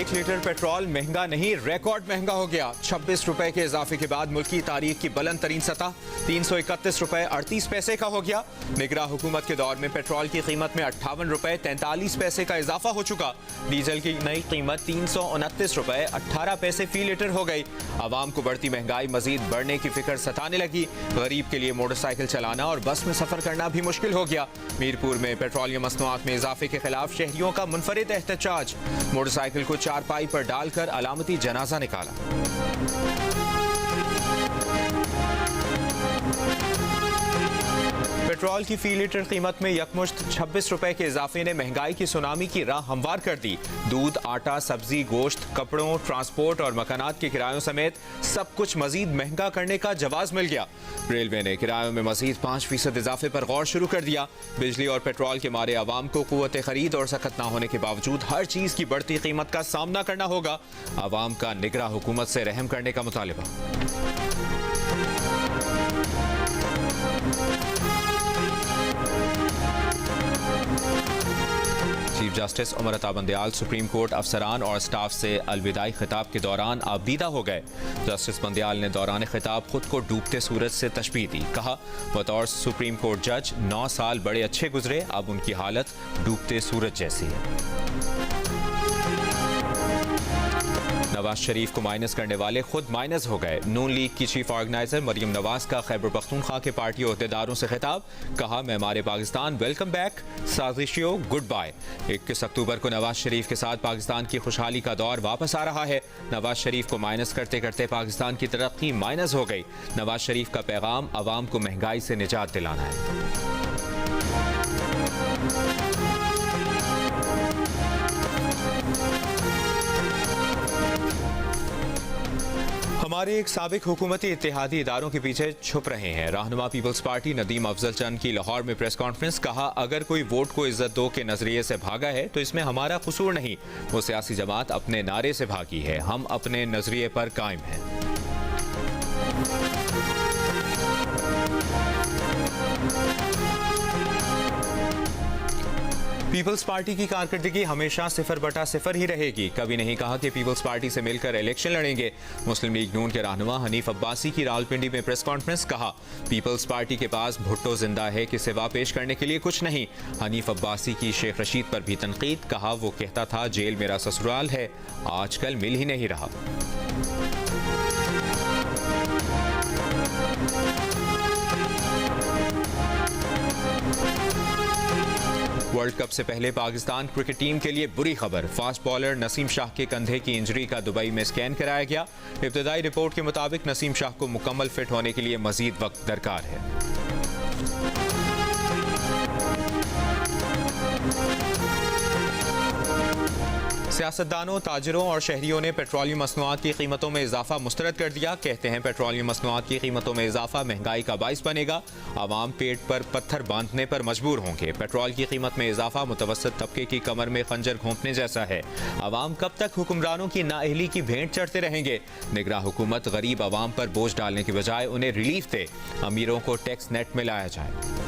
1 litre petrol महंगा नहीं, record महंगा हो गया। 26 रुपए के इजाफे के बाद मुल्क की तारीख की बुलंद तरीन सतह 331 रुपए 38 पैसे का हो गया। निगरान हुकूमत के दौर में पेट्रोल की कीमत में 58 रुपए 43 पैसे का इजाफा हो चुका। डीजल की नई कीमत 329 रुपए 18 पैसे फी लीटर हो गई। आवाम को बढ़ती महंगाई मजीद बढ़ने की फिक्र सताने लगी। गरीब के लिए मोटरसाइकिल चलाना और बस में सफर करना भी मुश्किल हो गया। मीरपुर में पेट्रोलियम मसनूआत में इजाफे के खिलाफ शहरियों का मुनफरिद एहतजाज। मोटरसाइकिल को चारपाई पर डालकर अलामती जनाजा निकाला। पेट्रोल की फी लीटर कीमत में यकमुश्त 26 रुपए के इजाफे ने महंगाई की सुनामी की राह हमवार कर दी। दूध, आटा, सब्जी, गोश्त, कपड़ों, ट्रांसपोर्ट और मकानात के किरायों समेत सब कुछ मजीद महंगा करने का जवाब मिल गया। रेलवे ने किरायों में मजीद 5% इजाफे पर गौर शुरू कर दिया। बिजली और पेट्रोल के मारे आवाम को कुव्वत खरीद और सख्त न होने के बावजूद हर चीज की बढ़ती कीमत का सामना करना होगा। आवाम का निगरान हुकूमत से रहम करने का मुतालिबा। Chief justice Umar Ata Bandial supreme court अफसरान और स्टाफ से अलविदाई खिताब के दौरान आबदीदा हो गए। जस्टिस बंदयाल ने दौरान खिताब खुद को डूबते सूरज से तशबीह दी। कहा, बतौर सुप्रीम कोर्ट जज 9 साल बड़े अच्छे गुजरे, अब उनकी हालत डूबते सूरज जैसी है। नवाज शरीफ को माइनस करने वाले खुद माइनस हो गए। नून लीग की चीफ ऑर्गेनाइजर मरियम नवाज का खैबर पख्तूनख्वा के पार्टी अहदेदारों से खिताब। कहा, मैं हमारे पाकिस्तान वेलकम बैक, साजिशियों गुड बाय। 21 अक्टूबर को नवाज शरीफ के साथ पाकिस्तान की खुशहाली का दौर वापस आ रहा है। नवाज शरीफ को माइनस करते करते पाकिस्तान की तरक्की माइनस हो गई। नवाज शरीफ का पैगाम अवाम को महंगाई से निजात दिलाना है। हमारे एक साबिक हुकूमती इत्तेहादी इदारों के पीछे छुप रहे हैं। रहनुमा पीपल्स पार्टी नदीम अफजल चंद की लाहौर में प्रेस कॉन्फ्रेंस। कहा, अगर कोई वोट को इज्जत दो के नजरिए से भागा है तो इसमें हमारा कसूर नहीं। वो सियासी जमात अपने नारे से भागी है, हम अपने नजरिए पर कायम हैं। पीपल्स पार्टी की कारकर्दगी हमेशा 0/0 ही रहेगी। कभी नहीं कहा कि पीपल्स पार्टी से मिलकर इलेक्शन लड़ेंगे। मुस्लिम लीग नून के रहनुमा हनीफ अब्बासी की रावलपिंडी में प्रेस कॉन्फ्रेंस। कहा, पीपल्स पार्टी के पास भुट्टो जिंदा है कि सिवा पेश करने के लिए कुछ नहीं। हनीफ अब्बासी की शेख रशीद पर भी तनकीद। कहा, वो कहता था जेल मेरा ससुराल है, आजकल मिल ही नहीं रहा। वर्ल्ड कप से पहले पाकिस्तान क्रिकेट टीम के लिए बुरी खबर। फास्ट बॉलर नसीम शाह के कंधे की इंजरी का दुबई में स्कैन कराया गया। इब्तदाई रिपोर्ट के मुताबिक नसीम शाह को मुकम्मल फिट होने के लिए मजीद वक्त दरकार है। सियासतदानों, ताजरों और शहरियों ने पेट्रोलियम मसनूआत की कीमतों में इजाफा मुस्तरद कर दिया। कहते हैं पेट्रोलियम मसनूआत की कीमतों में इजाफा महंगाई का बाइस बनेगा। आवाम पेट पर पत्थर बांधने पर मजबूर होंगे। पेट्रोल की कीमत में इजाफा मुतवस्सित तबके की कमर में खंजर घोंपने जैसा है। आवाम कब तक हुक्मरानों की नाअहली की भेंट चढ़ते रहेंगे। निगरान हुकूमत गरीब आवाम पर बोझ डालने की बजाय उन्हें रिलीफ दे। अमीरों को टैक्स नेट में लाया जाए।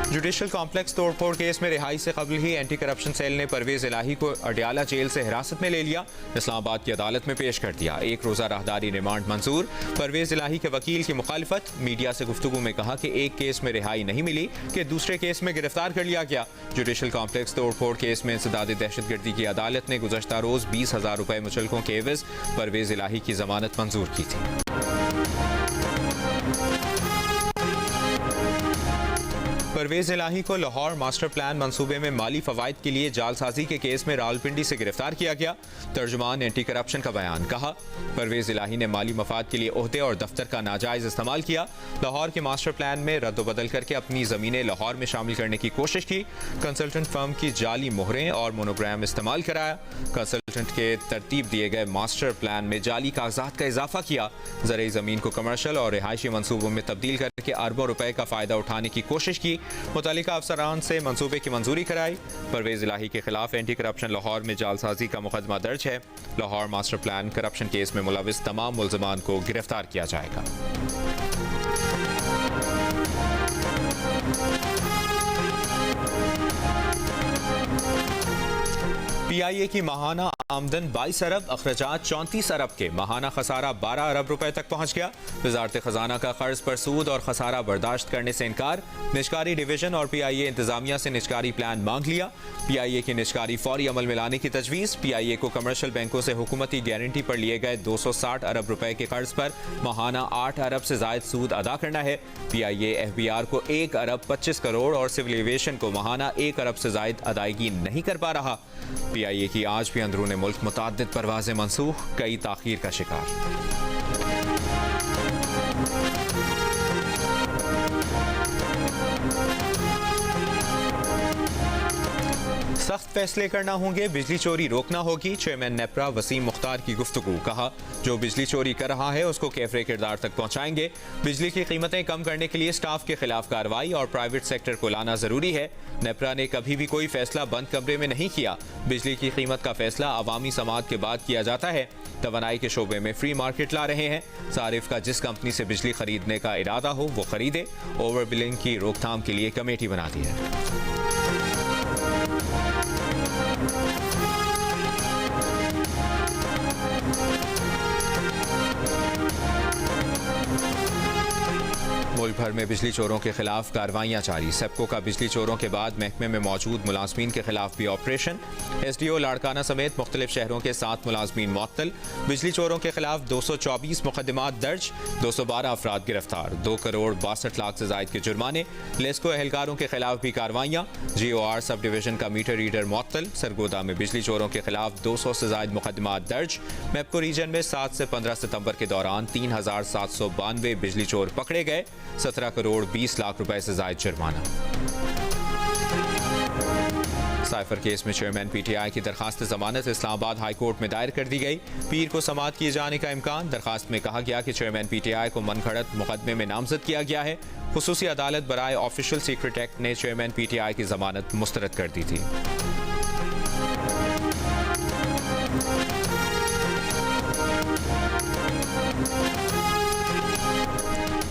जुडिशल कॉम्प्लेक्स तोड़फोड़ केस में रिहाई से कबल ही एंटी करप्शन सेल ने परवेज इलाही को अडियाला जेल से हिरासत में ले लिया। इस्लामाबाद की अदालत में पेश कर दिया। 1 रोजा राहदारी रिमांड मंजूर। परवेज इलाही के वकील की मुखालिफत। मीडिया से गुफ्तगू में कहा कि एक केस में रिहाई नहीं मिली कि दूसरे केस में गिरफ्तार कर लिया गया। जुडिशल कॉम्प्लेक्स तोड़फोड़ केस में इंसदाद दहशतगर्दी की अदालत ने गुज़श्ता रोज 20,000 रुपए मुचलकों के एवज परवेज इलाही की जमानत मंजूर की थी। परवेज इलाही को लाहौर मास्टर प्लान मंसूबे में माली फवाइद के लिए जालसाजी के केस में रावलपिंडी से गिरफ्तार किया गया। तर्जुमान एंटी करप्शन का बयान। कहा, परवेज इलाही ने माली मफाद के लिए ओहदे और दफ्तर का नाजायज इस्तेमाल किया। लाहौर के मास्टर प्लान में रद्दोबदल करके अपनी जमीनें लाहौर में शामिल करने की कोशिश की। कंसल्टेंट फर्म की जाली मोहरें और मोनोग्राम इस्तेमाल कराया। कंसल्टेंट के तरतीब दिए गए मास्टर प्लान में जाली कागजात का इजाफा किया। ज़रई ज़मीन को कमर्शल और रिहायशी मंसूबों में तब्दील करके अरबों रुपए का फ़ायदा उठाने की कोशिश की। मुतल्लिका अफसरान से मंसूबे की मंजूरी कराई। परवेज इलाही के खिलाफ एंटी करप्शन लाहौर में जालसाजी का मुकदमा दर्ज है। Lahore master plan corruption case में मुलविस तमाम मुल्ज़िमान को गिरफ्तार किया जाएगा। PIA की माहाना आमदन 22 अरब, अखराजात 34 अरब के माहाना खसारा 12 अरब रुपए तक पहुंच गया। वजारत खजाना का कर्ज पर सूद और खसारा बर्दाश्त करने से इनकार। निजकारी डिवीजन और PIA इंतजामिया से निजकारी प्लान मांग लिया। PIA की निजकारी फौरी अमल में लाने की तजवीज़। PIA को कमर्शियल बैंकों से हुकूमती गारंटी पर लिए गए 260 अरब रुपए के कर्ज पर माहाना 8 अरब से जायद सूद अदा करना है। PIA FBR को 1 अरब 25 करोड़ और सिविल एविएशन को माहाना 1 अरब से जायद अदायगी नहीं कर पा रहा। PIA की आज भी अंदरूनी मुल्क मुताद्दिद परवाज़ें मनसूख, कई ताख़ीर का शिकार। सख्त फैसले करना होंगे, बिजली चोरी रोकना होगी। चेयरमैन नेपरा वसीम मुख्तार की गुफ्तगू। कहा, जो बिजली चोरी कर रहा है उसको कैफरे किरदार तक पहुंचाएंगे। बिजली की कीमतें कम करने के लिए स्टाफ के खिलाफ कार्रवाई और प्राइवेट सेक्टर को लाना जरूरी है। नेपरा ने कभी भी कोई फैसला बंद कमरे में नहीं किया। बिजली की कीमत का फैसला अवामी समाअत के बाद किया जाता है। तवानाई के शोबे में फ्री मार्केट ला रहे हैं। सारिफ का जिस कंपनी से बिजली खरीदने का इरादा हो वो खरीदे। ओवर बिलिंग की रोकथाम के लिए कमेटी बना दी है। मुल्क भर में बिजली चोरों के खिलाफ कार्रवाइयां जारी। सेप्को का बिजली चोरों के बाद महकमे में मौजूद मुलाजमीन के खिलाफ भी ऑपरेशन। SDO लाड़काना समेत मुख्तलिफ शहरों के 7 मुलाजमीन मुअत्तल। बिजली चोरों के खिलाफ 224 मुकदमात दर्ज, 212 अफराद गिरफ्तार, 2 करोड़ 62 लाख से जायद के जुर्माने। लेस्को एहलकारों के खिलाफ भी कार्रवाइयां। GOR सब डिवीजन का मीटर रीडर मुअत्तल। सरगोदा में बिजली चोरों के खिलाफ 200 से जायद मुकदमात दर्ज। मेपको रीजन में 7 से 15 सितंबर के दौरान 3792 बिजली चोर पकड़े गए। 17 करोड़ 20 लाख रुपए से जायद जुर्माना। साइफर केस में चेयरमैन PTI की दरखास्त जमानत इस्लामाबाद हाई कोर्ट में दायर कर दी गई। पीर को समाअत किए जाने का इम्कान। दरखास्त में कहा गया कि चेयरमैन PTI को मनगढ़ंत मुकदमे में नामजद किया गया है। खुसूसी अदालत बराए ऑफिशियल सीक्रेट एक्ट ने चेयरमैन PTI की जमानत मुस्तरद कर दी थी।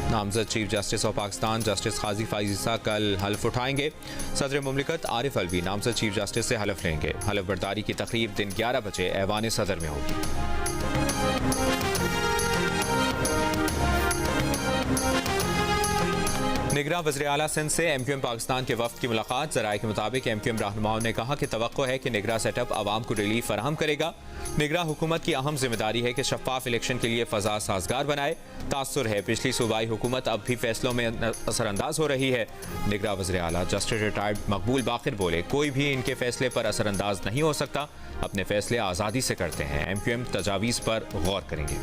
नामजद chief justice of Pakistan justice Qazi Faiza कल हल्फ उठाएंगे। सदर मुमलिकत आरिफ अलवी नामजद चीफ जस्टिस से हल्फ लेंगे। हल्फ बर्दारी की तकरीब दिन 11 बजे ऐवान सदर में होगी। निगरां वज़ीर आला सिंध से MQM पाकिस्तान के वफ्द की मुलाकात। ज़राए के मुताबिक MQM रहनुमाओं ने कहा कि तवक्को है कि निगरां सेटअप आवाम को रिलीफ फराहम करेगा। निगरां हुकूमत की अहम जिम्मेदारी है कि शफाफ इलेक्शन के लिए फ़ज़ा साजगार बनाए। तासुर है पिछली सूबाई हुकूमत अब भी फैसलों में असरअंदाज हो रही है। निगरां वज़ीर आला जस्टिस रिटायर्ड मकबूल बाकिर बोले, कोई भी इनके फैसले पर असरअंदाज नहीं हो सकता। अपने फैसले आज़ादी से करते हैं। MQM तजावीज़ पर गौर करेंगे।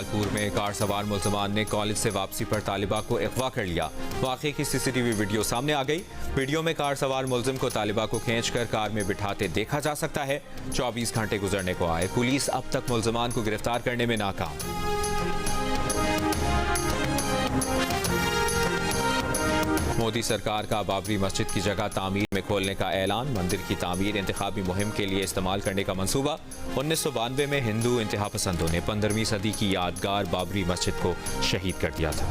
जलालपुर में कार सवार मुल्ज़मान ने कॉलेज से वापसी पर तालिबा को अगवा कर लिया। वाक़े की CCTV वीडियो सामने आ गई। वीडियो में कार सवार मुल्ज़िम को तालिबा को खींचकर कार में बिठाते देखा जा सकता है। 24 घंटे गुजरने को आए, पुलिस अब तक मुल्ज़मान को गिरफ्तार करने में नाकाम। मोदी सरकार का बाबरी मस्जिद की जगह तामीर में खोलने का ऐलान। मंदिर की तामीर इंतखाबी मुहिम के लिए इस्तेमाल करने का मंसूबा। 1992 में हिंदू इंतहा पसंदों ने 15वीं सदी की यादगार बाबरी मस्जिद को शहीद कर दिया था।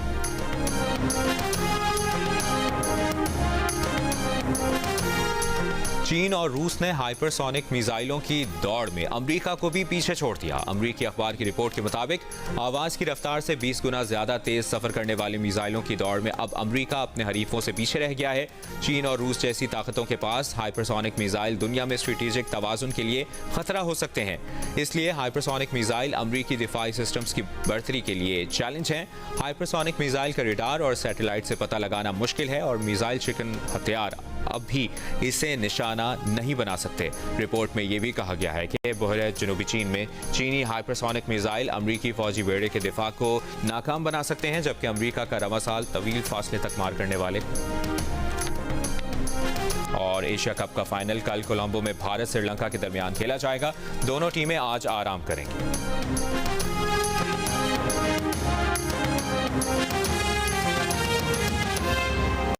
चीन और रूस ने हाइपरसोनिक मिसाइलों की दौड़ में अमेरिका को भी पीछे छोड़ दिया। अमेरिकी अखबार की रिपोर्ट के मुताबिक आवाज की रफ्तार से 20 गुना ज्यादा तेज सफर करने वाली मिसाइलों की दौड़ में अब अमेरिका अपने हरीफों से पीछे रह गया है। चीन और रूस जैसी ताकतों के पास हाइपरसोनिक मिसाइल दुनिया में स्ट्रेटेजिक तवाजुन के लिए खतरा हो सकते हैं। इसलिए हाइपरसोनिक मिसाइल अमेरिकी दिफाई सिस्टम्स की बढ़तरी के लिए चैलेंज हैं। हाइपरसोनिक मिसाइल का रडार और सैटेलाइट से पता लगाना मुश्किल है और मिसाइल शिकन हथियार अब भी इसे निशाना नहीं बना सकते। रिपोर्ट में यह भी कहा गया है कि बहरे जनूबी चीन में चीनी हाइपरसोनिक मिसाइल अमरीकी फौजी बेड़े के दिफा को नाकाम बना सकते हैं, जबकि अमरीका का रवा साल तवील फासले तक मार करने वाले। और एशिया कप का फाइनल कल कोलंबो में भारत श्रीलंका के दरमियान खेला जाएगा। दोनों टीमें आज आराम करेंगी।